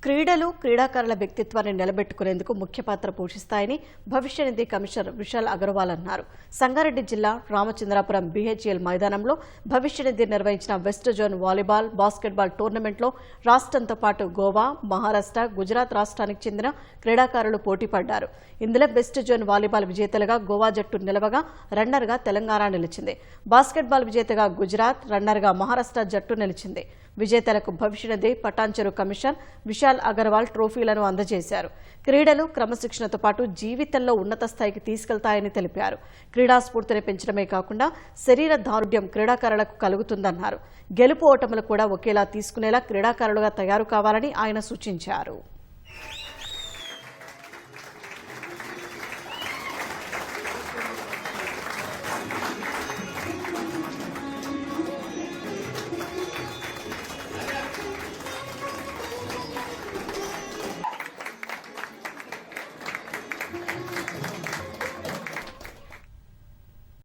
క్రీడలు క్రీడాకారుల వ్యక్తిత్వాన్ని నిలబెట్టుకునేందుకు ముఖ్య పాత్ర పోషిస్తాయని భవిష్య నిధి కమిషనర్ విశాల్ అగర్వాల్ అన్నారు. సంగారెడ్డి జిల్లా రామచంద్రాపురం BHEL మైదానంలో భవిష్య నిధి నిర్వహించిన వెస్ట్ జోన్ వాలీబాల్, బాస్కెట్బాల్ టోర్నమెంట్లో రాష్ట్రంతో పాటు గోవా, మహారాష్ట్ర, గుజరాత్ రాష్ట్రానికి చెందిన క్రీడాకారులు పోటీ పడ్డారు. ఇందులో వెస్ట్ జోన్ వాలీబాల్ విజేతలుగా గోవా జట్టు నిలవగా రన్నర్గా తెలంగాణ నిలిచింది. బాస్కెట్బాల్ విజేతగా గుజరాత్, రన్నర్గా మహారాష్ట్ర జట్టు నిలిచింది. విజేతలకు భవిష్య నిధి పటాన్చెరు కమిషనర్ విశాల్ అగర్వాల్ ట్రోఫీలను అందజేశారు. క్రీడలు క్రమశిక్షణతో పాటు జీవితంలో ఉన్నత స్థాయికి తీసుకెళ్తాయని తెలిపారు. క్రీడా స్ఫూర్తిని పెంచడమే కాకుండా శరీర దారుఢ్యం క్రీడాకారులకు కలుగుతుందన్నారు. గెలుపు ఓటములు కూడా ఒకేలా తీసుకునేలా క్రీడాకారులుగా తయారు కావాలని ఆయన సూచించారు.